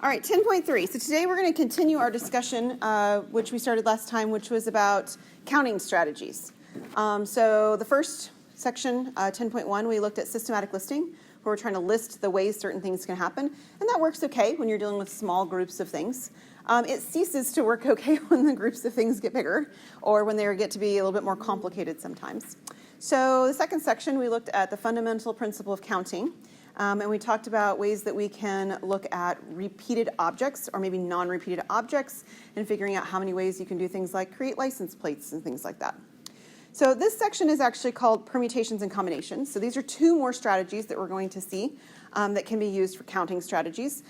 All right, 10.3. So today we're going to continue our discussion, which we started last time, which was about counting strategies. So the first section, 10.1, we looked at systematic listing, where we're trying to list the ways certain things can happen. And that works okay when you're dealing with small groups of things. It ceases to work okay when the groups of things get bigger, or when they get to be a little bit more complicated sometimes. So the second section, we looked at the fundamental principle of counting. And we talked about ways that we can look at repeated objects or maybe non-repeated objects and figuring out how many ways you can do things like create license plates and things like that. So this section is actually called permutations and combinations. So these are two more strategies that we're going to see that can be used for counting strategies.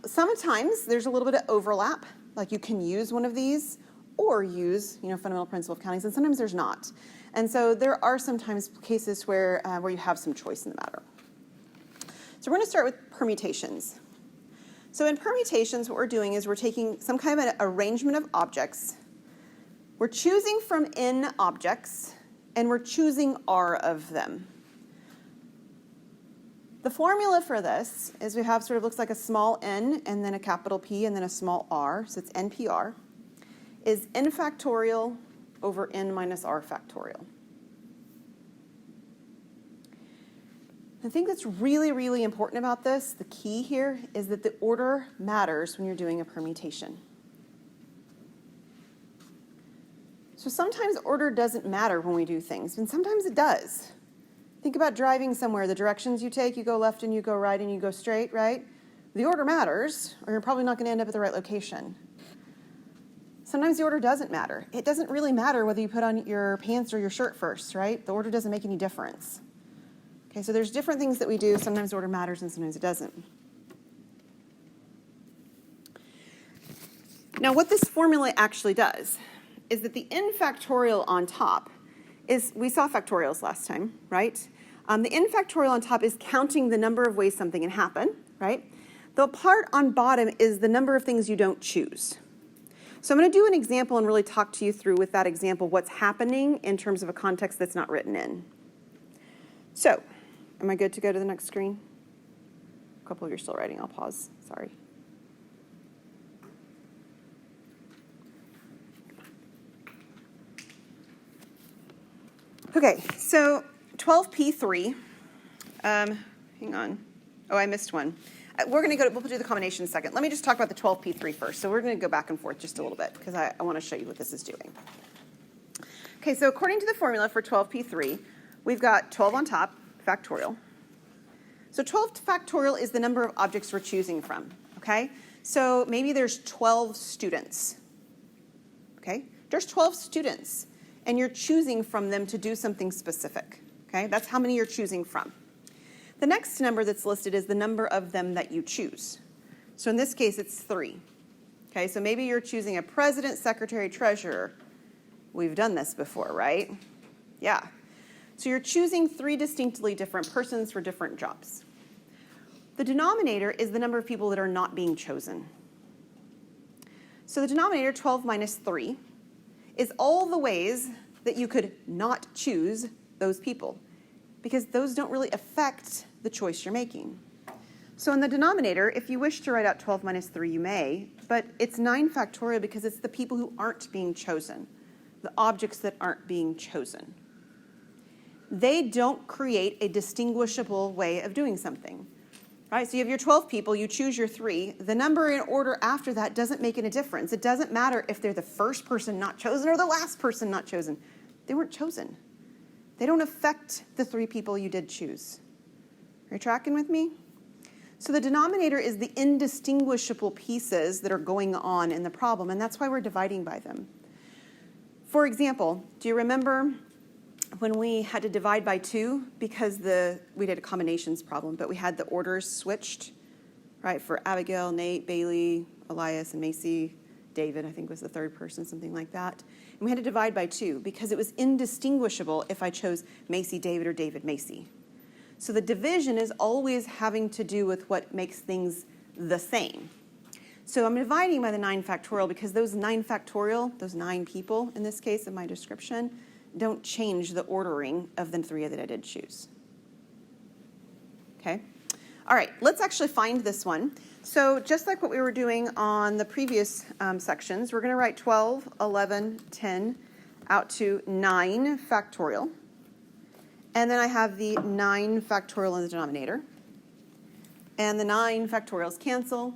Sometimes there's a little bit of overlap, like you can use one of these or use fundamental principle of counting, and sometimes there's not. And so there are sometimes cases where you have some choice in the matter. So we're going to start with permutations. So in permutations, what we're doing is we're taking some kind of an arrangement of objects. We're choosing from n objects, and we're choosing r of them. The formula for this is we have sort of looks like a small n, and then a capital P, and then a small r, so it's NPR, is n factorial over n minus r factorial. The thing that's really, really important about this, the key here, is that the order matters when you're doing a permutation. So sometimes order doesn't matter when we do things, and sometimes it does. Think about driving somewhere. The directions you take, you go left and you go right and you go straight, right? The order matters, or you're probably not going to end up at the right location. Sometimes the order doesn't matter. It doesn't really matter whether you put on your pants or your shirt first, right? The order doesn't make any difference. Okay, so there's different things that we do. Sometimes order matters and sometimes it doesn't. Now, what this formula actually does is that the n factorial on top is, we saw factorials last time, right? The n factorial on top is counting the number of ways something can happen, right? The part on bottom is the number of things you don't choose. So I'm going to do an example and really talk to you through with that example what's happening in terms of a context that's not written in. So, am I good to go to the next screen? A couple of you are still writing. I'll pause. Sorry. Okay, so 12P3. Hang on. Oh, I missed one. We'll do the combination in a second. Let me just talk about the 12P3 first. So we're going to go back and forth just a little bit because I want to show you what this is doing. Okay, so according to the formula for 12P3, we've got 12 on top, factorial. So 12 factorial is the number of objects we're choosing from, okay? So maybe there's 12 students, okay? There's 12 students, and you're choosing from them to do something specific, okay? That's how many you're choosing from. The next number that's listed is the number of them that you choose. So in this case, it's 3, okay? So maybe you're choosing a president, secretary, treasurer. We've done this before, right? Yeah. So you're choosing 3 distinctly different persons for different jobs. The denominator is the number of people that are not being chosen. So the denominator, 12 minus 3, is all the ways that you could not choose those people, because those don't really affect the choice you're making. So in the denominator, if you wish to write out 12 minus 3, you may, but it's 9 factorial because it's the people who aren't being chosen, the objects that aren't being chosen. They don't create a distinguishable way of doing something, right? So you have your 12 people, you choose your 3. The number in order after that doesn't make any difference. It doesn't matter if they're the first person not chosen or the last person not chosen. They weren't chosen. They don't affect the 3 people you did choose. Are you tracking with me? So the denominator is the indistinguishable pieces that are going on in the problem, and that's why we're dividing by them. For example, do you remember when we had to divide by 2 because we did a combinations problem, but we had the orders switched, right, for Abigail, Nate, Bailey, Elias, and Macy, David, I think was the third person, something like that. And we had to divide by 2 because it was indistinguishable if I chose Macy, David, or David, Macy. So the division is always having to do with what makes things the same. So I'm dividing by the 9 factorial because those 9 factorial, those 9 people in this case in my description, don't change the ordering of the 3 that I did choose. Okay? All right, let's actually find this one. So just like what we were doing on the previous sections, we're going to write 12, 11, 10 out to 9 factorial. And then I have the 9 factorial in the denominator. And the 9 factorials cancel.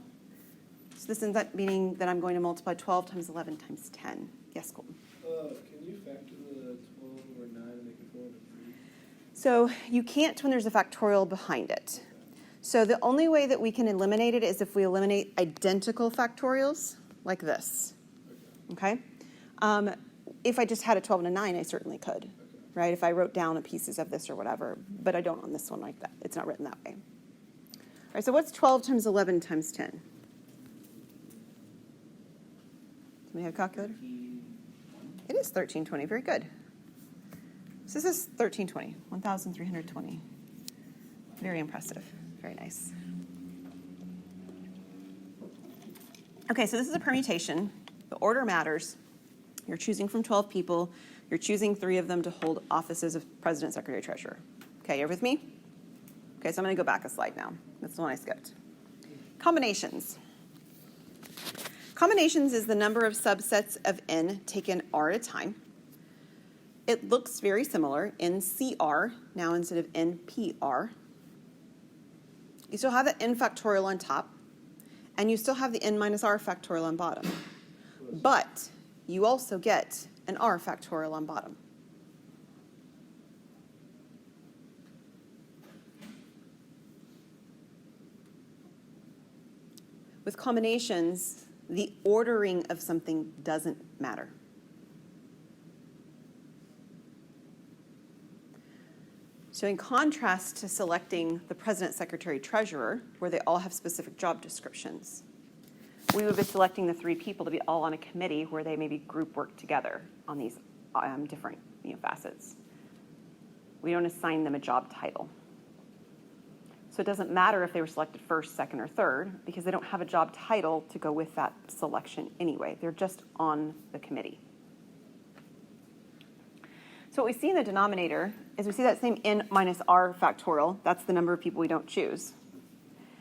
So this ends up meaning that I'm going to multiply 12 times 11 times 10. Yes, Colton? Can you factor the 12 over 9 and make it 4 over 3? So you can't when there's a factorial behind it. So the only way that we can eliminate it is if we eliminate identical factorials, like this. Okay? If I just had a 12 and a 9, I certainly could, right? If I wrote down the pieces of this or whatever, but I don't on this one like that. It's not written that way. All right, so what's 12 times 11 times 10? Do we have a calculator? It is 1320. Very good. So this is 1320, 1,320. Very impressive. Very nice. Okay, so this is a permutation. The order matters. You're choosing from 12 people. You're choosing 3 of them to hold offices of president, secretary, treasurer. Okay, you're with me? Okay, so I'm going to go back a slide now. That's the one I skipped. Combinations. Combinations is the number of subsets of n taken r at a time. It looks very similar in CR, now instead of NPR. You still have the n factorial on top, and you still have the n minus r factorial on bottom. But you also get an r factorial on bottom. With combinations, the ordering of something doesn't matter. So in contrast to selecting the president, secretary, treasurer, where they all have specific job descriptions, we would be selecting the 3 people to be all on a committee where they maybe group work together on these different facets. We don't assign them a job title. So it doesn't matter if they were selected first, second, or third, because they don't have a job title to go with that selection anyway. They're just on the committee. So what we see in the denominator is we see that same n minus r factorial. That's the number of people we don't choose.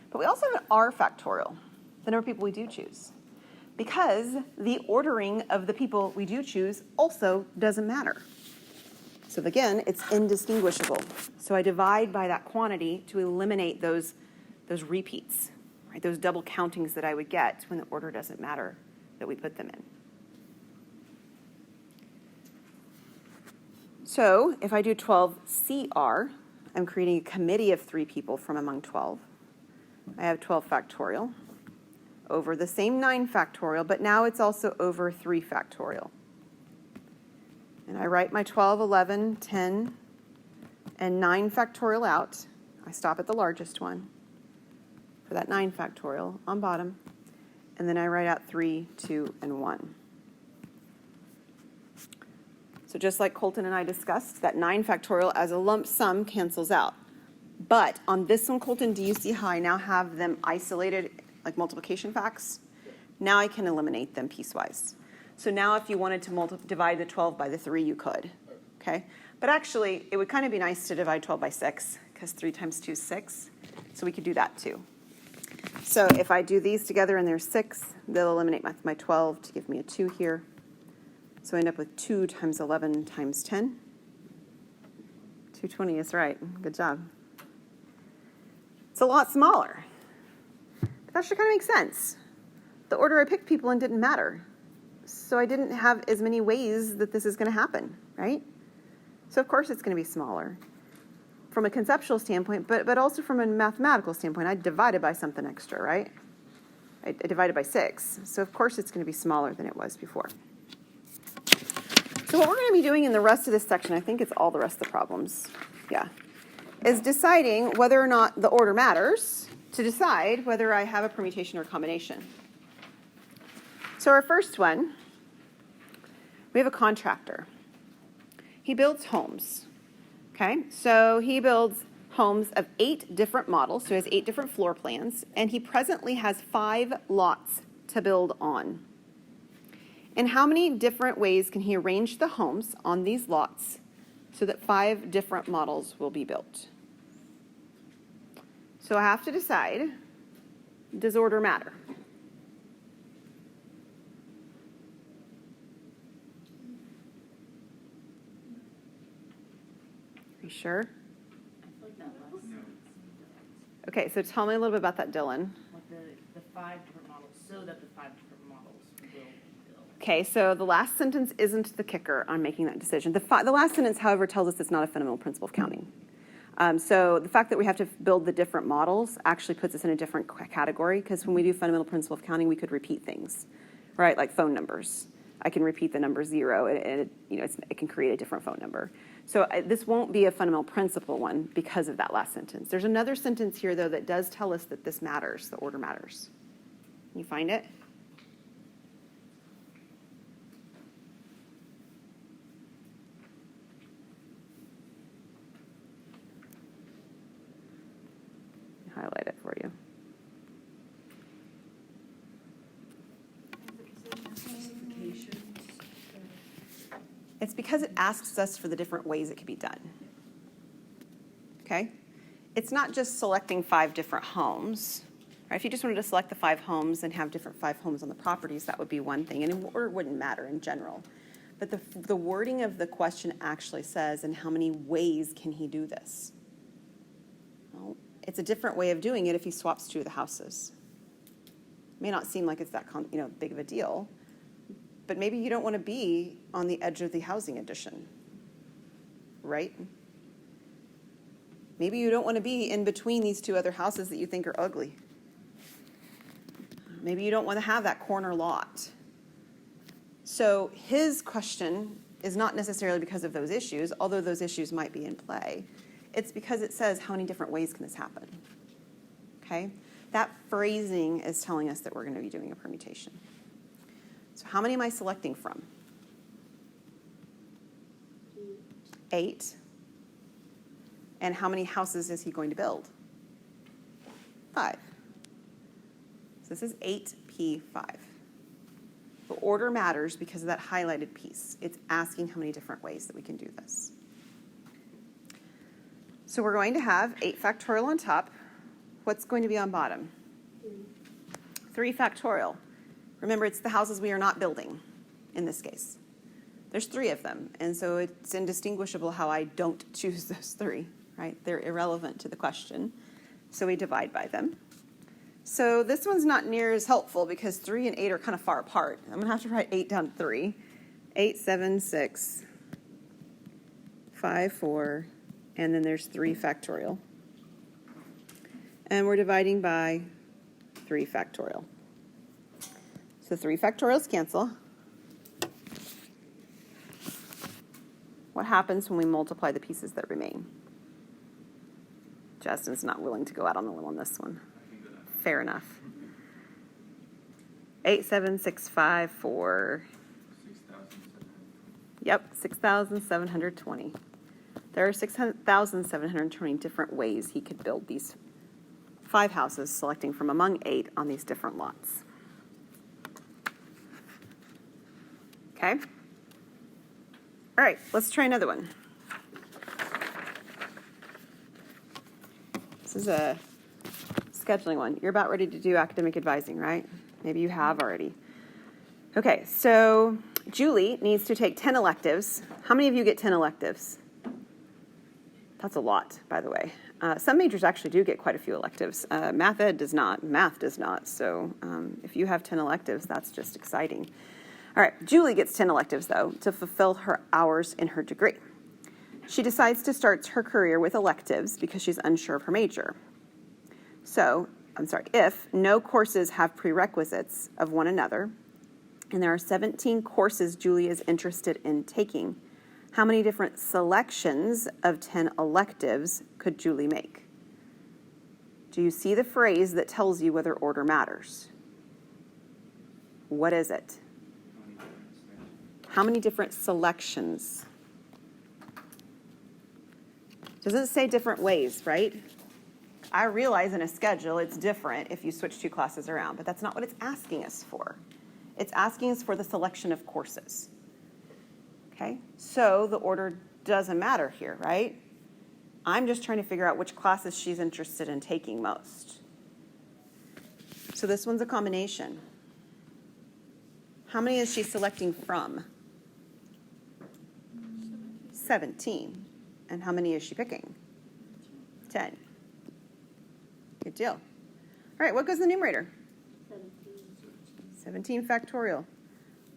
But we also have an r factorial, the number of people we do choose, because the ordering of the people we do choose also doesn't matter. So again, it's indistinguishable. So I divide by that quantity to eliminate those repeats, right? Those double countings that I would get when the order doesn't matter that we put them in. So if I do 12CR, I'm creating a committee of 3 people from among 12. I have 12 factorial over the same 9 factorial, but now it's also over 3 factorial. And I write my 12, 11, 10, and 9 factorial out. I stop at the largest one for that 9 factorial on bottom. And then I write out 3, 2, and 1. So just like Colton and I discussed, that 9 factorial as a lump sum cancels out. But on this one, Colton, do you see how I now have them isolated like multiplication facts? Now I can eliminate them piecewise. So now if you wanted to divide the 12 by the 3, you could. Okay? But actually, it would kind of be nice to divide 12 by 6, because 3 times 2 is 6. So we could do that too. So if I do these together and there's 6, they'll eliminate my 12 to give me a 2 here. So I end up with 2 times 11 times 10. 220 is right. Good job. It's a lot smaller. But that should kind of make sense. The order I picked people in didn't matter. So I didn't have as many ways that this is going to happen, right? So of course it's going to be smaller from a conceptual standpoint, but also from a mathematical standpoint. I divided by something extra, right? I divided by 6. So of course it's going to be smaller than it was before. So what we're going to be doing in the rest of this section, I think it's all the rest of the problems, is deciding whether or not the order matters to decide whether I have a permutation or combination. So our first one, we have a contractor. He builds homes, okay? So he builds homes of 8 different models, so he has 8 different floor plans, and he presently has 5 lots to build on. In how many different ways can he arrange the homes on these lots so that 5 different models will be built? So I have to decide, does order matter? Are you sure? I feel like that last sentence Okay, so tell me a little bit about that, Dylan. like the 5 different models, so that the 5 different models will build. Okay, so the last sentence isn't the kicker on making that decision. The last sentence, however, tells us it's not a fundamental principle of counting. So the fact that we have to build the different models actually puts us in a different category, because when we do fundamental principle of counting, we could repeat things, right? Like phone numbers. I can repeat the number 0, and it can create a different phone number. So this won't be a fundamental principle one because of that last sentence. There's another sentence here, though, that does tell us that this matters, the order matters. Can you find it? Highlight it for you. It's because it asks us for the different ways it could be done. Okay? It's not just selecting 5 different homes. Right? If you just wanted to select the 5 homes and have different 5 homes on the properties, that would be one thing, and order wouldn't matter in general. But the wording of the question actually says, and how many ways can he do this? Well, it's a different way of doing it if he swaps 2 of the houses. It may not seem like it's that big of a deal, but maybe you don't want to be on the edge of the housing addition, right? Maybe you don't want to be in between these 2 other houses that you think are ugly. Maybe you don't want to have that corner lot. So his question is not necessarily because of those issues, although those issues might be in play. It's because it says, how many different ways can this happen? Okay? That phrasing is telling us that we're going to be doing a permutation. So how many am I selecting from? 8. And how many houses is he going to build? 5. So this is 8P5. The order matters because of that highlighted piece. It's asking how many different ways that we can do this. So we're going to have 8 factorial on top. What's going to be on bottom? 3 factorial. Remember, it's the houses we are not building in this case. There's 3 of them, and so it's indistinguishable how I don't choose those 3, right? They're irrelevant to the question, so we divide by them. So this one's not near as helpful because 3 and 8 are kind of far apart. I'm going to have to write 8 down to 3. 8, 7, 6, 5, 4, and then there's 3 factorial. And we're dividing by 3 factorial. So 3 factorials cancel. What happens when we multiply the pieces that remain? Justin's not willing to go out on a limb on this one. Fair enough. 8, 7, 6, 5, 4. 6,700. Yep, 6,720. There are 6,720 different ways he could build these 5 houses, selecting from among 8 on these different lots. Okay? All right, let's try another one. This is a scheduling one. You're about ready to do academic advising, right? Maybe you have already. Okay, so Julie needs to take 10 electives. How many of you get 10 electives? That's a lot, by the way. Some majors actually do get quite a few electives. Math ed does not. Math does not. So if you have 10 electives, that's just exciting. All right, Julie gets 10 electives, though, to fulfill her hours in her degree. She decides to start her career with electives because she's unsure of her major. So, if no courses have prerequisites of one another, and there are 17 courses Julie is interested in taking, how many different selections of 10 electives could Julie make? Do you see the phrase that tells you whether order matters? What is it? How many different selections? Doesn't say different ways, right? I realize in a schedule it's different if you switch 2 classes around, but that's not what it's asking us for. It's asking us for the selection of courses. Okay? So the order doesn't matter here, right? I'm just trying to figure out which classes she's interested in taking most. So this one's a combination. How many is she selecting from? 17. And how many is she picking? 10. Good deal. All right, what goes in the numerator? 17 factorial.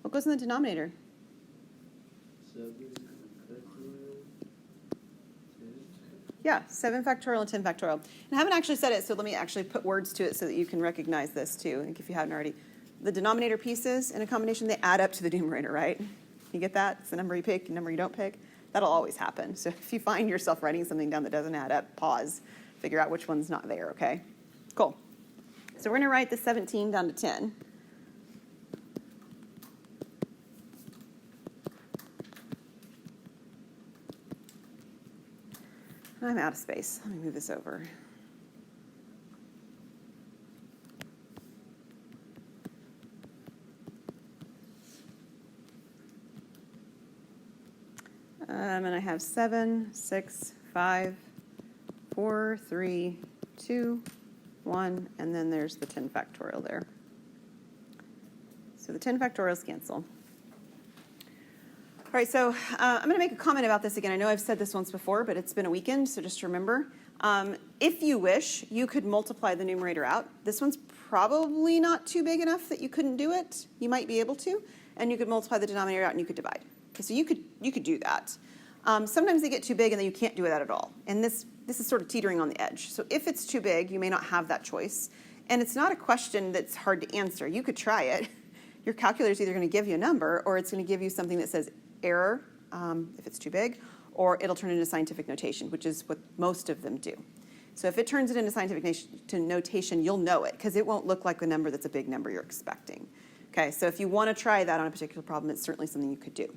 What goes in the denominator? 7 factorial, 10. Yeah, 7 factorial and 10 factorial. And I haven't actually said it, so let me actually put words to it so that you can recognize this too, like if you haven't already. The denominator pieces in a combination, they add up to the numerator, right? You get that? It's the number you pick, the number you don't pick. That'll always happen. So if you find yourself writing something down that doesn't add up, pause, figure out which one's not there, okay? Cool. So we're going to write the 17 down to 10. I'm out of space. Let me move this over. And I have 7, 6, 5, 4, 3, 2, 1, and then there's the 10 factorial there. So the 10 factorials cancel. All right, so I'm going to make a comment about this again. I know I've said this once before, but it's been a weekend, so just remember. If you wish, you could multiply the numerator out. This one's probably not too big enough that you couldn't do it. You might be able to, and you could multiply the denominator out and you could divide. Okay, so you could do that. Sometimes they get too big and then you can't do that at all. And this is sort of teetering on the edge. So if it's too big, you may not have that choice. And it's not a question that's hard to answer. You could try it. Your calculator is either going to give you a number or it's going to give you something that says error if it's too big, or it'll turn it into scientific notation, which is what most of them do. So if it turns it into scientific notation, you'll know it because it won't look like a number that's a big number you're expecting. Okay, so if you want to try that on a particular problem, it's certainly something you could do.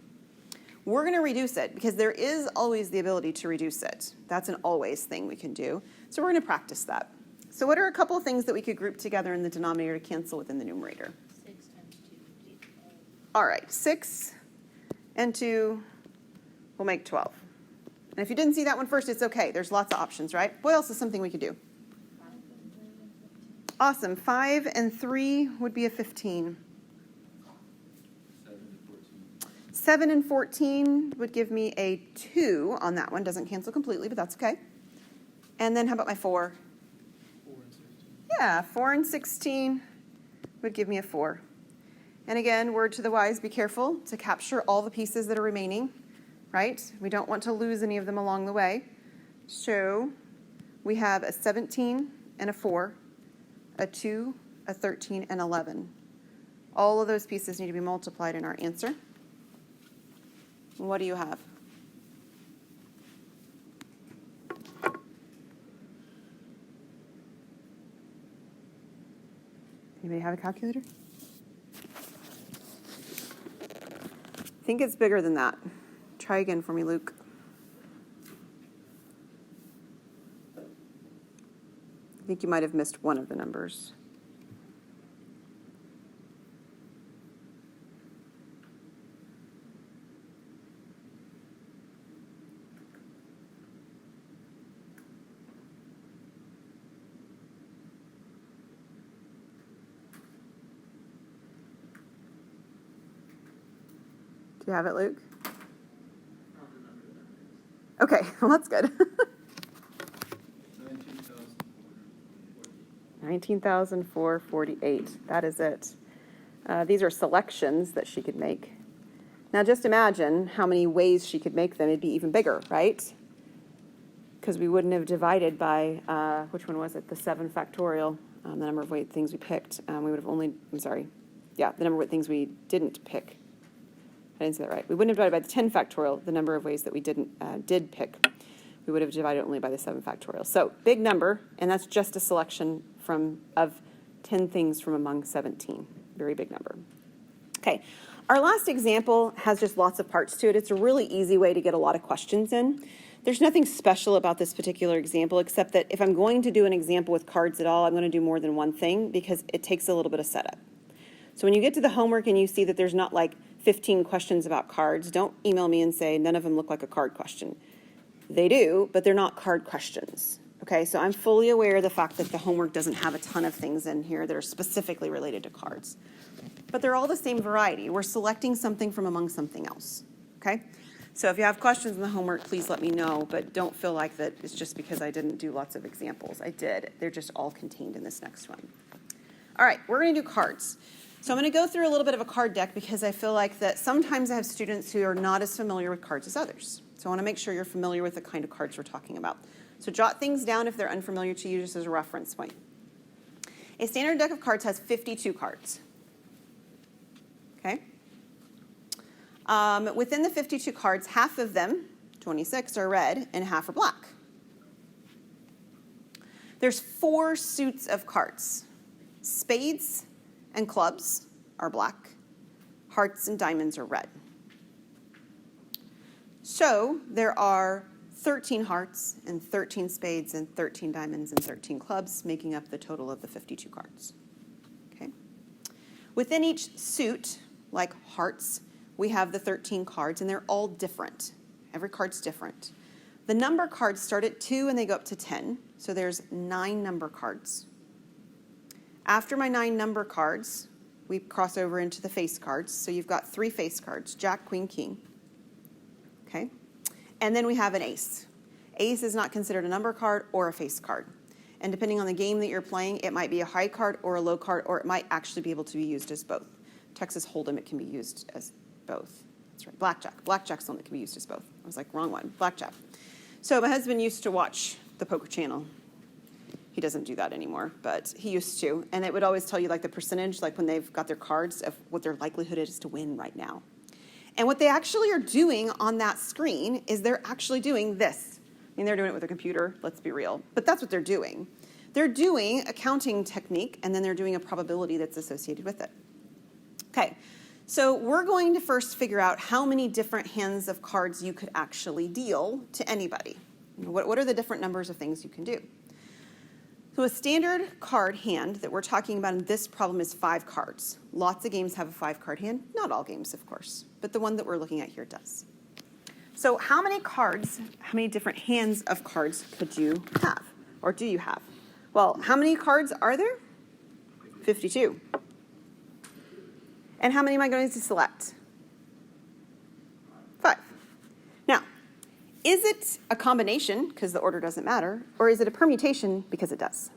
We're going to reduce it because there is always the ability to reduce it. That's an always thing we can do. So we're going to practice that. So what are a couple of things that we could group together in the denominator to cancel within the numerator? 6 times 2 is 12. All right, 6 and 2 will make 12. And if you didn't see that one first, it's okay. There's lots of options, right? What else is something we could do? 5 and 3 and 15. Awesome. 5 and 3 would be a 15. 7 and 14 would give me a 2 on that one. Doesn't cancel completely, but that's okay. And then how about my 4? 4 and 16. Yeah, 4 and 16 would give me a 4. And again, word to the wise, be careful to capture all the pieces that are remaining, right? We don't want to lose any of them along the way. So we have a 17 and a 4, a 2, a 13, and 11. All of those pieces need to be multiplied in our answer. What do you have? Anybody have a calculator? I think it's bigger than that. Try again for me, Luke. I think you might have missed one of the numbers. Do you have it, Luke? Okay, well, that's good. 19,448. That is it. These are selections that she could make. Now, just imagine how many ways she could make them. It'd be even bigger, right? Because we wouldn't have divided by, which one was it? The 7 factorial, the number of things we picked. We would have only, the number of things we didn't pick. I didn't say that right. We wouldn't have divided by the 10 factorial, the number of ways that we did pick. We would have divided only by the 7 factorial. So big number, and that's just a selection of 10 things from among 17. Very big number. Okay, our last example has just lots of parts to it. It's a really easy way to get a lot of questions in. There's nothing special about this particular example except that if I'm going to do an example with cards at all, I'm going to do more than one thing because it takes a little bit of setup. So when you get to the homework and you see that there's not like 15 questions about cards, don't email me and say none of them look like a card question. They do, but they're not card questions. Okay, so I'm fully aware of the fact that the homework doesn't have a ton of things in here that are specifically related to cards. But they're all the same variety. We're selecting something from among something else. Okay? So if you have questions in the homework, please let me know, but don't feel like that it's just because I didn't do lots of examples. I did. They're just all contained in this next one. All right, we're going to do cards. So I'm going to go through a little bit of a card deck because I feel like that sometimes I have students who are not as familiar with cards as others. So I want to make sure you're familiar with the kind of cards we're talking about. So jot things down if they're unfamiliar to you just as a reference point. A standard deck of cards has 52 cards. Okay? Within the 52 cards, half of them, 26, are red and half are black. There's 4 suits of cards. Spades and clubs are black. Hearts and diamonds are red. So there are 13 hearts and 13 spades and 13 diamonds and 13 clubs, making up the total of the 52 cards. Okay. Within each suit, like hearts, we have the 13 cards, and they're all different. Every card's different. The number cards start at 2 and they go up to 10, so there's 9 number cards. After my 9 number cards, we cross over into the face cards. So you've got 3 face cards, Jack, Queen, King. Okay? And then we have an ace. Ace is not considered a number card or a face card. And depending on the game that you're playing, it might be a high card or a low card, or it might actually be able to be used as both. Texas Hold'em, it can be used as both. That's right. Blackjack. Blackjack's the one that can be used as both. I was like, wrong one. Blackjack. So my husband used to watch the Poker Channel. He doesn't do that anymore, but he used to. And it would always tell you like the percentage, like when they've got their cards, of what their likelihood is to win right now. And what they actually are doing on that screen is they're actually doing this. I mean, they're doing it with a computer, let's be real. But that's what they're doing. They're doing a counting technique, and then they're doing a probability that's associated with it. Okay, so we're going to first figure out how many different hands of cards you could actually deal to anybody. What are the different numbers of things you can do? So a standard card hand that we're talking about in this problem is 5 cards. Lots of games have a 5-card hand. Not all games, of course, but the one that we're looking at here does. So how many cards, how many different hands of cards could you have, or do you have? Well, how many cards are there? 52. And how many am I going to select? 5. Now, is it a combination, because the order doesn't matter, or is it a permutation because it does?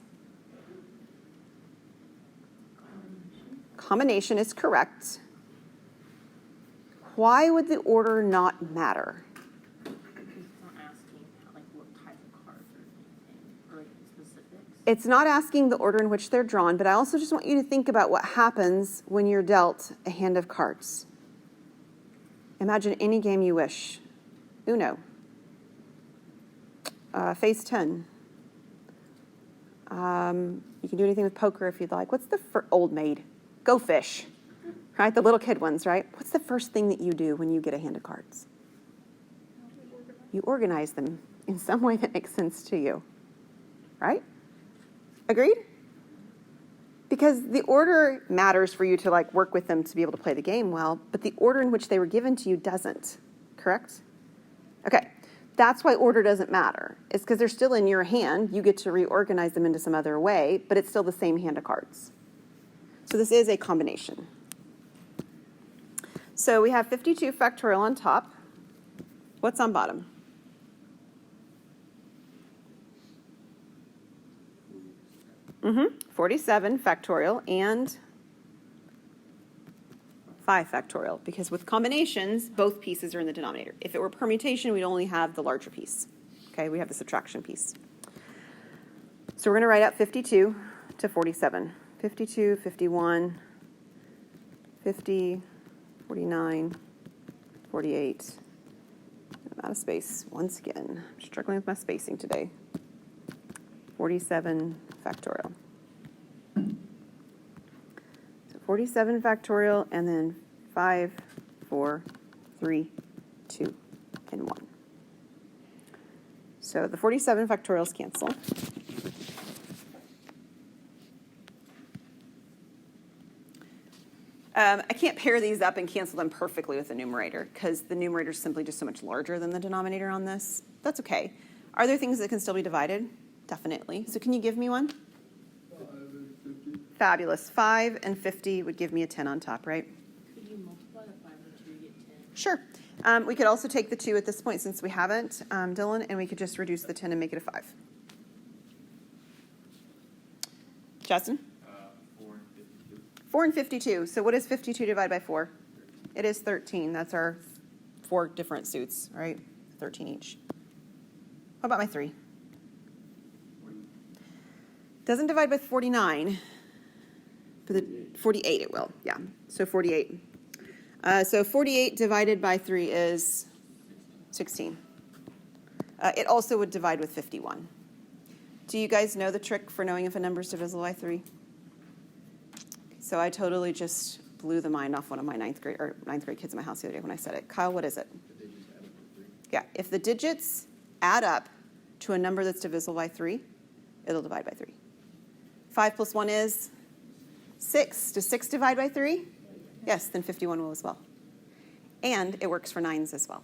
Combination is correct. Why would the order not matter? Because it's not asking like what type of cards or anything, or like specifics. It's not asking the order in which they're drawn, but I also just want you to think about what happens when you're dealt a hand of cards. Imagine any game you wish. Uno. Phase 10. You can do anything with poker if you'd like. What's the Old Maid? Go Fish. Right? The little kid ones, right? What's the first thing that you do when you get a hand of cards? You organize them in some way that makes sense to you. Right? Agreed? Because the order matters for you to like work with them to be able to play the game well, but the order in which they were given to you doesn't. Correct? Okay. That's why order doesn't matter. It's because they're still in your hand. You get to reorganize them into some other way, but it's still the same hand of cards. So this is a combination. So we have 52 factorial on top. What's on bottom? Mm-hmm. 47 factorial and 5 factorial, because with combinations, both pieces are in the denominator. If it were permutation, we'd only have the larger piece. Okay, we have the subtraction piece. So we're going to write out 52 to 47. 52, 51, 50, 49, 48. I'm out of space once again. I'm struggling with my spacing today. 47 factorial. So 47 factorial, and then 5, 4, 3, 2, and 1. So the 47 factorials cancel. I can't pair these up and cancel them perfectly with the numerator because the numerator is simply just so much larger than the denominator on this. That's okay. Are there things that can still be divided? Definitely. So can you give me one? 5 and 50. Fabulous. 5 and 50 would give me a 10 on top, right? Could you multiply the 5 and 2 to get 10? Sure. We could also take the 2 at this point since we haven't, Dylan, and we could just reduce the 10 and make it a 5. Justin? 4 and 52. 4 and 52. So what is 52 divided by 4? It is 13. That's our 4 different suits, right? 13 each. What about my 3? Doesn't divide by 49. For the 48 it will, yeah. So 48. So 48 divided by 3 is 16. It also would divide with 51. Do you guys know the trick for knowing if a number is divisible by 3? So I totally just blew the mind off one of my ninth grade kids in my house the other day when I said it. Kyle, what is it? The digits add up to 3. Yeah, if the digits add up to a number that's divisible by 3, it'll divide by 3. 5 plus 1 is 6. Does 6 divide by 3? Yes, then 51 will as well. And it works for 9s as well.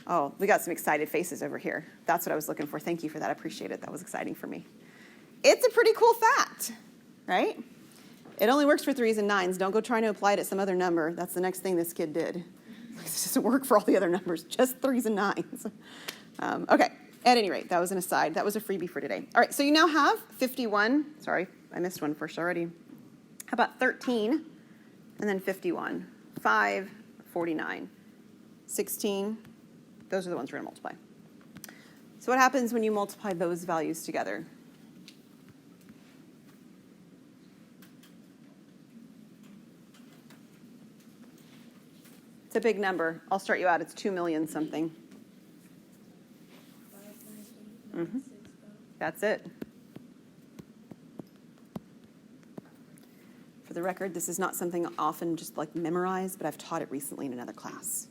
Oh, we got some excited faces over here. That's what I was looking for. Thank you for that. I appreciate it. That was exciting for me. It's a pretty cool fact, right? It only works for 3s and 9s. Don't go trying to apply it at some other number. That's the next thing this kid did. It doesn't work for all the other numbers, just 3s and 9s. Okay, at any rate, that was an aside. That was a freebie for today. All right, so you now have 51. Sorry, I missed one first already. How about 13 and then 51? 5, 49, 16. Those are the ones we're going to multiply. So what happens when you multiply those values together? It's a big number. I'll start you out. It's 2 million something. That's it. For the record, this is not something I often just like memorize, but I've taught it recently in another class.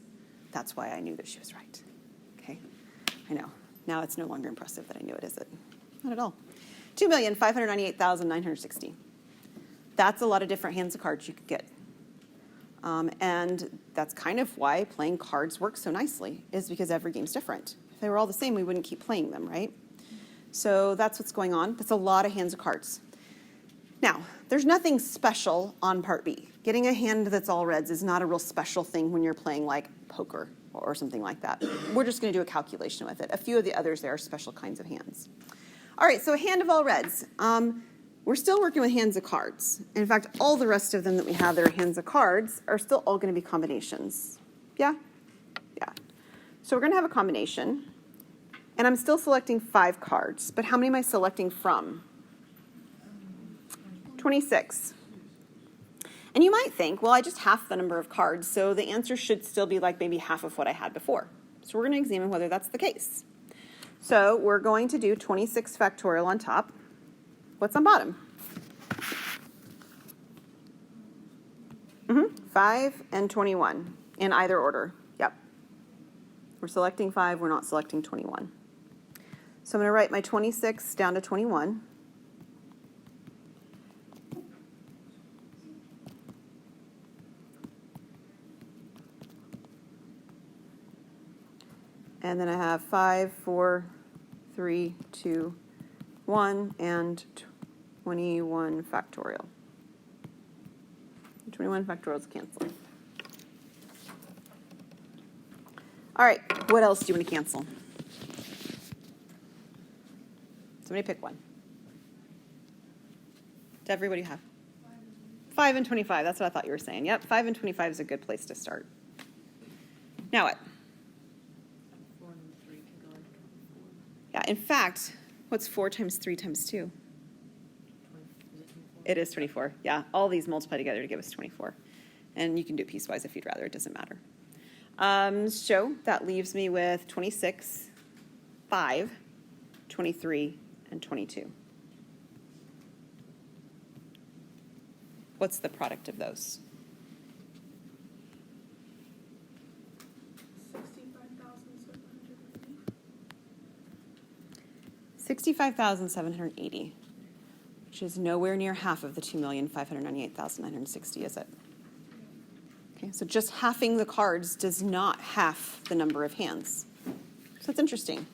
That's why I knew that she was right. Okay? I know. Now it's no longer impressive that I knew it, is it? Not at all. 2,598,960. That's a lot of different hands of cards you could get. And that's kind of why playing cards works so nicely, is because every game's different. If they were all the same, we wouldn't keep playing them, right? So that's what's going on. That's a lot of hands of cards. Now, there's nothing special on part B. Getting a hand that's all reds is not a real special thing when you're playing like poker or something like that. We're just going to do a calculation with it. A few of the others there are special kinds of hands. All right, so a hand of all reds. We're still working with hands of cards. In fact, all the rest of them that we have that are hands of cards are still all going to be combinations. Yeah? Yeah. So we're going to have a combination. And I'm still selecting 5 cards. But how many am I selecting from? 26. And you might think, well, I just half the number of cards, so the answer should still be like maybe half of what I had before. So we're going to examine whether that's the case. So we're going to do 26 factorial on top. What's on bottom? 5 and 21 in either order. Yep. We're selecting 5. We're not selecting 21. So I'm going to write my 26 down to 21. And then I have 5, 4, 3, 2, 1, and 21 factorial. 21 factorial is canceling. All right, what else do you want to cancel? Somebody pick one. To everybody have? 5 and 25, that's what I thought you were saying. Yep, 5 and 25 is a good place to start. Now what? 4 and 3 can go into 4. Yeah, in fact, what's 4 times 3 times 2? 20, is it 24? It is 24. Yeah, all these multiply together to give us 24. And you can do it piecewise if you'd rather. It doesn't matter. So that leaves me with 26, 5, 23, and 22. What's the product of those? 65,780, which is nowhere near half of the 2,598,960, is it? Okay, so just halving the cards does not half the number of hands. So that's interesting.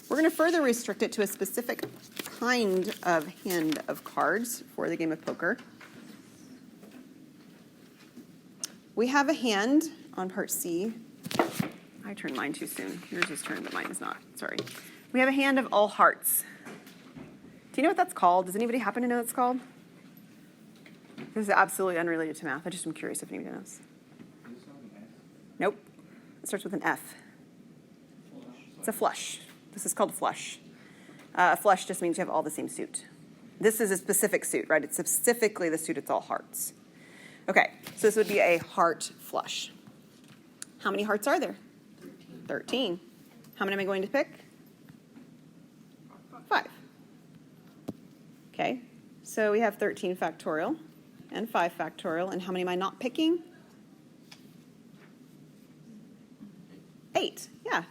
We're going to further restrict it to a specific kind of hand of cards for the game of poker. We have a hand on part C. I turned mine too soon. Yours is turned, but mine is not. Sorry. We have a hand of all hearts. Do you know what that's called? Does anybody happen to know what it's called? This is absolutely unrelated to math. I just am curious if anybody knows. Nope. It starts with an F. It's a flush. This is called a flush. A flush just means you have all the same suit. This is a specific suit, right? It's specifically the suit, it's all hearts. Okay, so this would be a heart flush. How many hearts are there? 13. How many am I going to pick? 5. Okay, so we have 13 factorial and 5 factorial. And how many am I not picking? 8, yeah.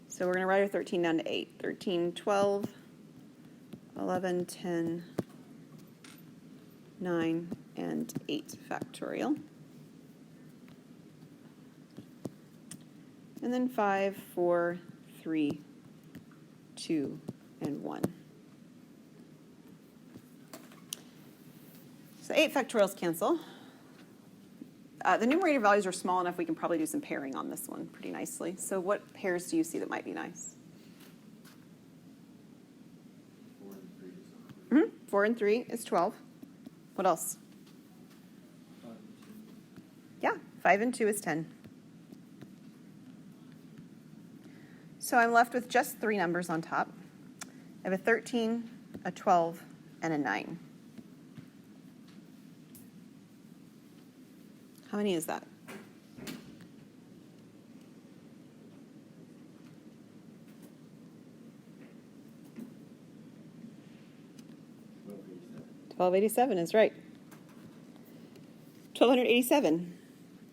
So we're going to write our 13 down to 8. 13, 12, 11, 10, 9, and 8 factorial. And then 5, 4, 3, 2, and 1. So 8 factorials cancel. The numerator values are small enough we can probably do some pairing on this one pretty nicely. So what pairs do you see that might be nice? 4 and 3 is 12. What else? 5 and 2. Yeah, 5 and 2 is 10. So I'm left with just 3 numbers on top. I have a 13, a 12, and a 9. How many is that? $1,287 is right. 1,287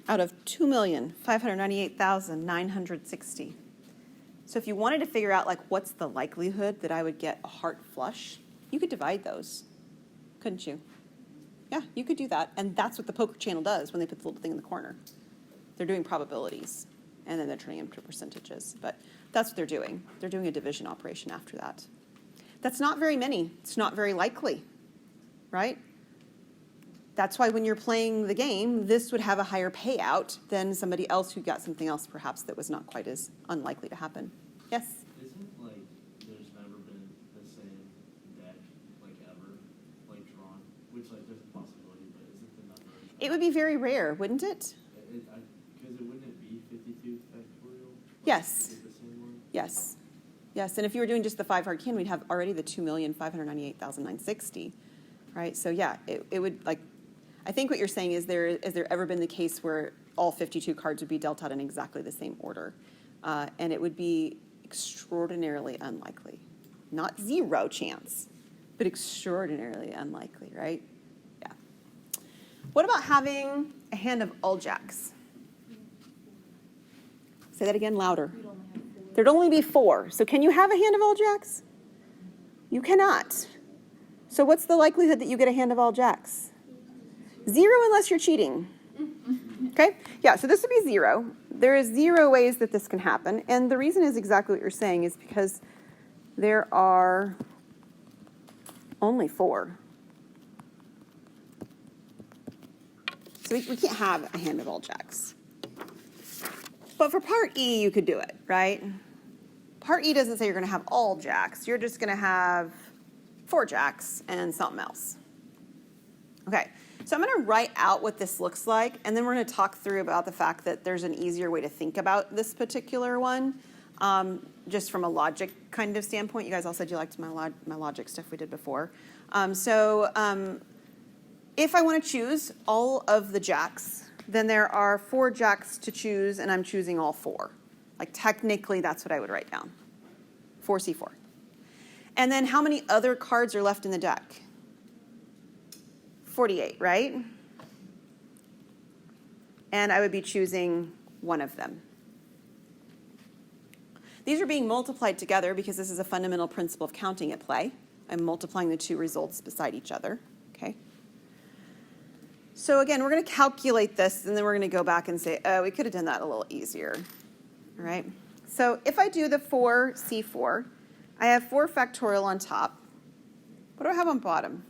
out of 2,598,960. So if you wanted to figure out like what's the likelihood that I would get a heart flush, you could divide those, couldn't you? Yeah, you could do that. And that's what the poker channel does when they put the little thing in the corner. They're doing probabilities, and then they're turning them to percentages. But that's what they're doing. They're doing a division operation after that. That's not very many. It's not very likely, right? That's why when you're playing the game, this would have a higher payout than somebody else who got something else perhaps that was not quite as unlikely to happen. Yes? Isn't like there's never been the same deck like ever, like drawn, which like there's a possibility, but isn't the number? It would be very rare, wouldn't it? Because it wouldn't it be 52 factorial? Yes. Is it the same one? Yes. Yes, and if you were doing just the 5 hard can, we'd have already the 2,598,960, right? So yeah, it would like, I think what you're saying is has there ever been the case where all 52 cards would be dealt out in exactly the same order? And it would be extraordinarily unlikely. Not 0 chance, but extraordinarily unlikely, right? Yeah. What about having a hand of all jacks? Say that again louder. We'd only have 4. There'd only be 4. So can you have a hand of all jacks? You cannot. So what's the likelihood that you get a hand of all jacks? 0 unless you're cheating. Okay? Yeah, so this would be 0. There is 0 ways that this can happen. And the reason is exactly what you're saying is because there are only 4. So we can't have a hand of all jacks. But for part E, you could do it, right? Part E doesn't say you're going to have all jacks. You're just going to have 4 jacks and something else. Okay, so I'm going to write out what this looks like, and then we're going to talk through about the fact that there's an easier way to think about this particular one, just from a logic kind of standpoint. You guys all said you liked my logic stuff we did before. If I want to choose all of the jacks, then there are 4 jacks to choose, and I'm choosing all 4. Like technically, that's what I would write down. 4C4. And then how many other cards are left in the deck? 48, right? And I would be choosing one of them. These are being multiplied together because this is a fundamental principle of counting at play. I'm multiplying the 2 results beside each other, okay? So again, we're going to calculate this, and then we're going to go back and say, oh, we could have done that a little easier. All right? So if I do the 4C4, I have 4 factorial on top. What do I have on bottom?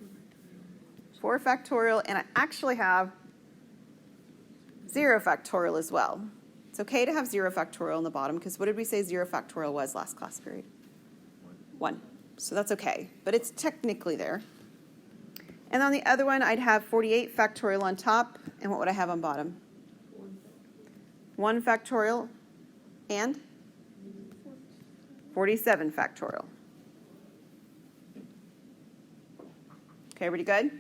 4 factorial, and I actually have 0 factorial as well. It's okay to have 0 factorial on the bottom, because what did we say 0 factorial was last class period? 1. So that's okay, but it's technically there. And on the other one, I'd have 48 factorial on top, and what would I have on bottom? 1 factorial and 47 factorial. Okay, everybody good?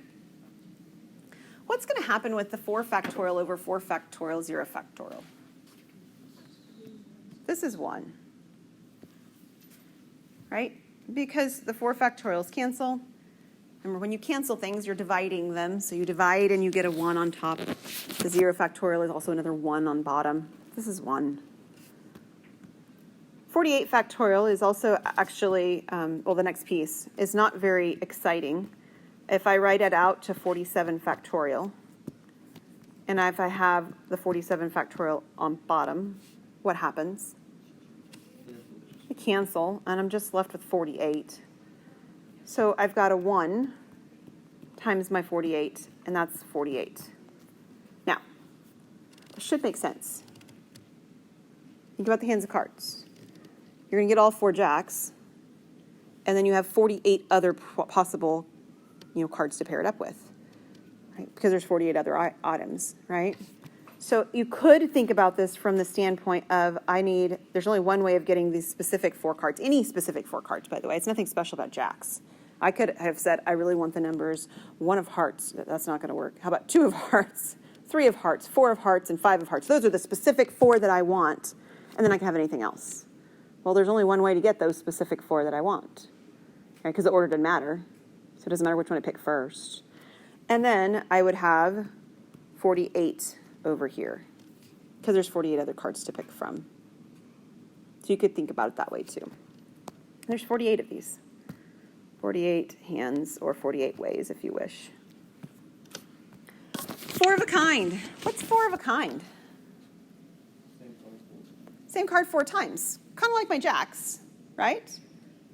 What's going to happen with the 4 factorial over 4 factorial, 0 factorial? This is 1, right? Because the 4 factorials cancel. Remember, when you cancel things, you're dividing them. So you divide and you get a 1 on top. The 0 factorial is also another 1 on bottom. This is 1. 48 factorial is also actually, well, the next piece is not very exciting. If I write it out to 47 factorial, and if I have the 47 factorial on bottom, what happens? I cancel, and I'm just left with 48. So I've got a 1 times my 48, and that's 48. Now, this should make sense. Think about the hands of cards. You're going to get all 4 jacks, and then you have 48 other possible, cards to pair it up with, right? Because there's 48 other items, right? So you could think about this from the standpoint of there's only one way of getting these specific 4 cards, any specific 4 cards, by the way. It's nothing special about jacks. I could have said, I really want the numbers 1 of hearts. That's not going to work. How about 2 of hearts, 3 of hearts, 4 of hearts, and 5 of hearts? Those are the specific 4 that I want, and then I can have anything else. Well, there's only one way to get those specific 4 that I want, right? Because the order doesn't matter. So it doesn't matter which one I pick first. And then I would have 48 over here, because there's 48 other cards to pick from. So you could think about it that way too. There's 48 of these. 48 hands, or 48 ways, if you wish. 4 of a kind. What's 4 of a kind? Same card 4 times. Kind of like my jacks, right?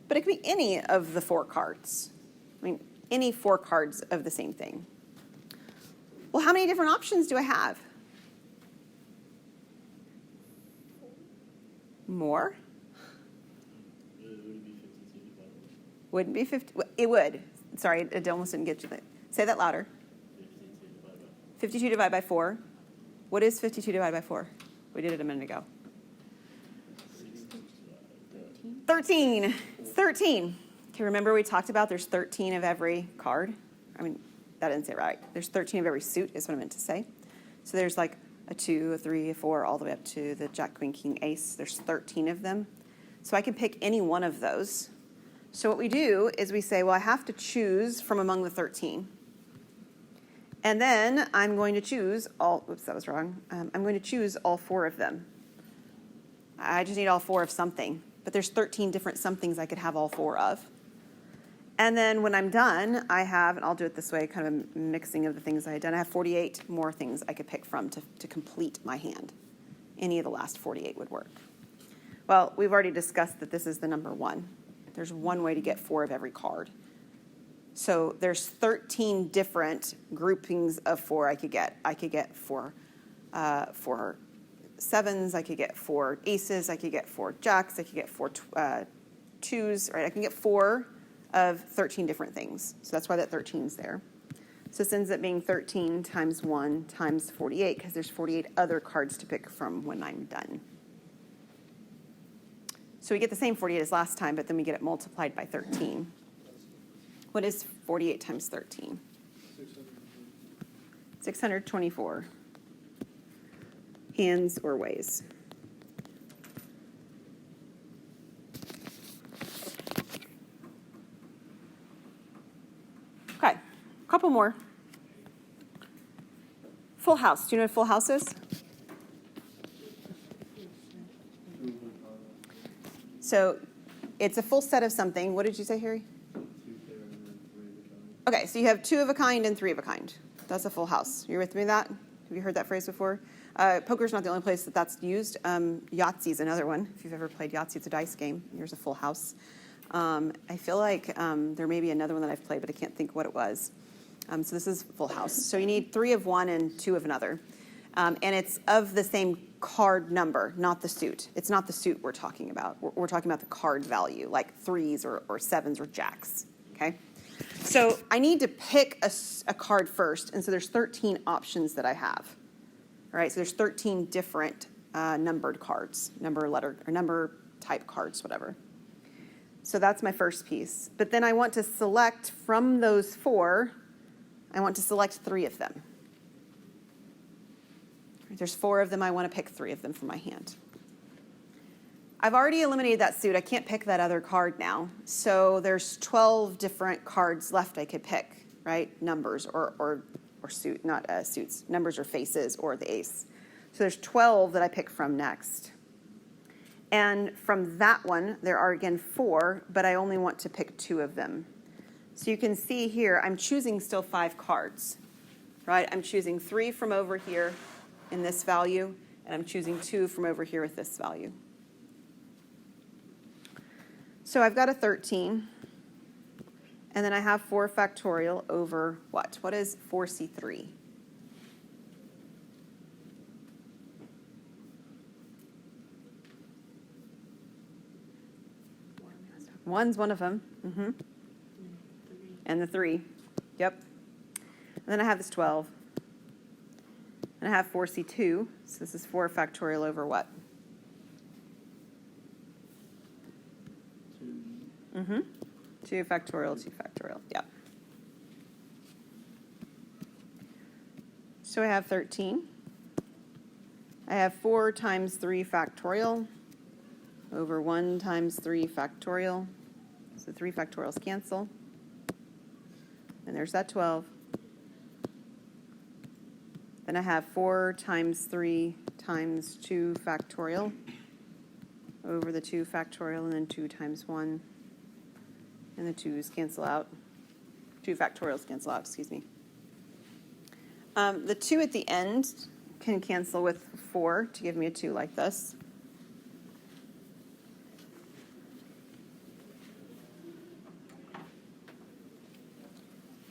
But it could be any of the 4 cards. Any 4 cards of the same thing. Well, how many different options do I have? More? Wouldn't be 50. It would. Sorry, it almost didn't get you. Say that louder. 52 divided by 4. What is 52 divided by 4? We did it a minute ago. 13. It's 13. Okay, remember we talked about there's 13 of every card? That didn't say it right. There's 13 of every suit is what I meant to say. So there's like a 2, a 3, a 4, all the way up to the Jack, Queen, King, Ace. There's 13 of them. So I can pick any one of those. So what we do is we say, well, I have to choose from among the 13. And then I'm going to choose oops, that was wrong. I'm going to choose all 4 of them. I just need all 4 of something. But there's 13 different somethings I could have all 4 of. And then when I'm done, I have, and I'll do it this way, kind of a mixing of the things I had done. I have 48 more things I could pick from to complete my hand. Any of the last 48 would work. Well, we've already discussed that this is the number 1. There's one way to get 4 of every card. So there's 13 different groupings of 4 I could get. I could get 4 sevens, I could get 4 aces, I could get 4 jacks, I could get 4 twos, right? I can get 4 of 13 different things. So that's why that 13 is there. So this ends up being 13 times 1 times 48, because there's 48 other cards to pick from when I'm done. So we get the same 48 as last time, but then we get it multiplied by 13. What is 48 times 13? 624. Hands or ways. Okay, a couple more. Full house. Do you know what full house is? So it's a full set of something. What did you say, Harry? Okay, so you have 2 of a kind and 3 of a kind. That's a full house. You're with me with that? Have you heard that phrase before? Poker's not the only place that that's used. Yahtzee's another one. If you've ever played Yahtzee, it's a dice game. Here's a full house. I feel like there may be another one that I've played, but I can't think what it was. So this is full house. So you need 3 of one and 2 of another. And it's of the same card number, not the suit. It's not the suit we're talking about. We're talking about the card value, like 3s or 7s or jacks, okay? So I need to pick a card first, and so there's 13 options that I have. All right, so there's 13 different numbered cards, number letter or number type cards, whatever. So that's my first piece. But then I want to select from those 4, I want to select 3 of them. There's 4 of them. I want to pick 3 of them from my hand. I've already eliminated that suit. I can't pick that other card now. So there's 12 different cards left I could pick, right? Numbers or suit, not suits. Numbers or faces or the ace. So there's 12 that I pick from next. And from that one, there are again 4, but I only want to pick 2 of them. So you can see here, I'm choosing still 5 cards, right? I'm choosing 3 from over here in this value, and I'm choosing 2 from over here with this value. So I've got a 13, and then I have 4 factorial over what? What is 4C3? One's one of them. Mm-hmm. And the 3. Yep. And then I have this 12. And I have 4C2. So this is 4 factorial over what? 2. Mm-hmm. 2 factorial, 2 factorial. Yep. So I have 13. I have 4 times 3 factorial over 1 times 3 factorial. So 3 factorials cancel. And there's that 12. Then I have 4 times 3 times 2 factorial over the 2 factorial, and then 2 times 1. And the 2's cancel out. 2 factorials cancel out, excuse me. The 2 at the end can cancel with 4 to give me a 2 like this.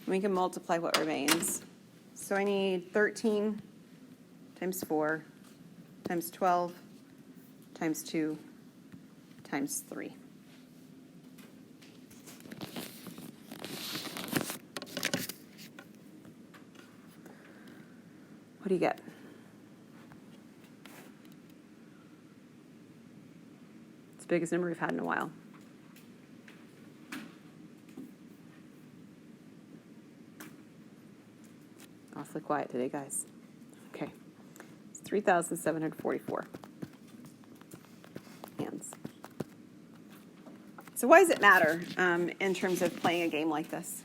We can multiply what remains. So I need 13 times 4 times 12 times 2 times 3. What do you get? It's the biggest number we've had in a while. Awfully quiet today, guys. Okay. It's 3,744 hands. So why does it matter in terms of playing a game like this?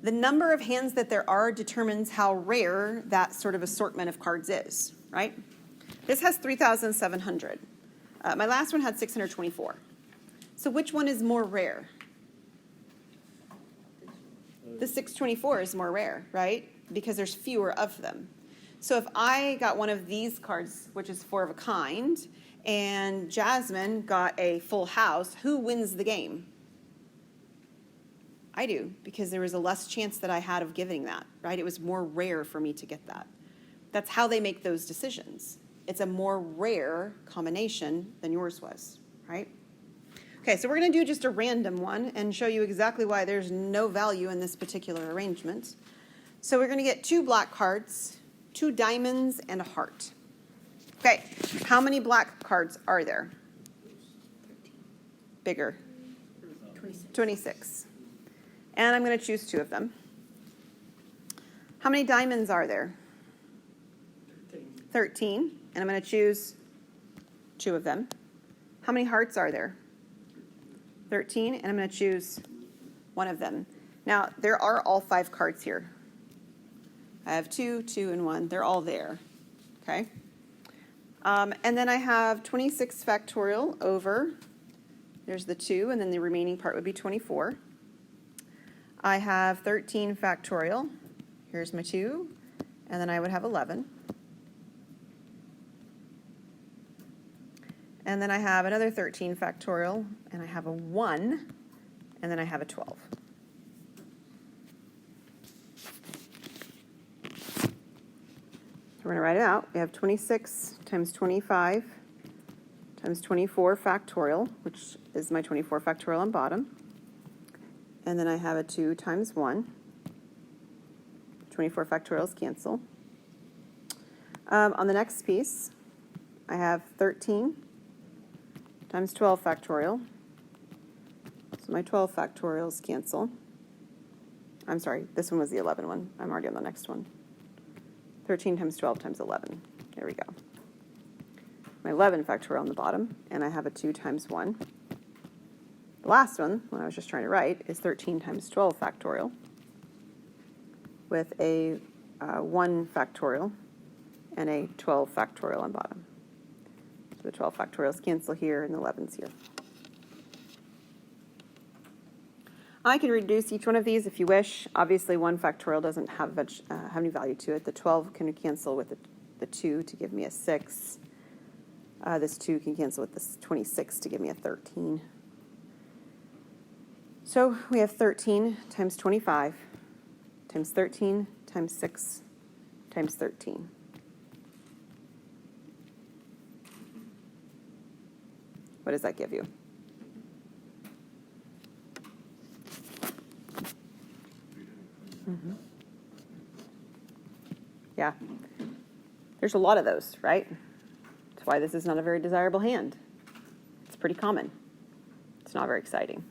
The number of hands that there are determines how rare that sort of assortment of cards is, right? This has 3,700. My last one had 624. So which one is more rare? The 624 is more rare, right? Because there's fewer of them. So if I got one of these cards, which is 4 of a kind, and Jasmine got a full house, who wins the game? I do, because there was a less chance that I had of giving that, right? It was more rare for me to get that. That's how they make those decisions. It's a more rare combination than yours was, right? Okay, so we're going to do just a random one and show you exactly why there's no value in this particular arrangement. So we're going to get 2 black cards, 2 diamonds, and a heart. Okay, how many black cards are there? Bigger. 26. And I'm going to choose 2 of them. How many diamonds are there? 13. And I'm going to choose 2 of them. How many hearts are there? 13. And I'm going to choose 1 of them. Now, there are all 5 cards here. I have 2, 2, and 1. They're all there. Okay? And then I have 26 factorial over, there's the 2, and then the remaining part would be 24. I have 13 factorial Here's my 2, and then I would have 11. And then I have another 13 factorial, and I have a 1, and then I have a 12. So we're going to write it out. We have 26 times 25 times 24 factorial, which is my 24 factorial on bottom. And then I have a 2 times 1. 24 factorials cancel. On the next piece, I have 13 times 12 factorial. So my 12 factorials cancel. I'm sorry, this one was the 11 one. I'm already on the next one. 13 times 12 times 11. There we go. My 11 factorial on the bottom, and I have a 2 times 1. The last one, when I was just trying to write, is 13 times 12 factorial with a 1 factorial and a 12 factorial on bottom. So the 12 factorials cancel here and the 11's here. I can reduce each one of these if you wish. Obviously, 1 factorial doesn't have any value to it. The 12 can cancel with the 2 to give me a 6. This 2 can cancel with this 26 to give me a 13. So we have 13 times 25 times 13 times 6 times 13. What does that give you? Mm-hmm. Yeah. There's a lot of those, right? That's why this is not a very desirable hand. It's pretty common. It's not very exciting.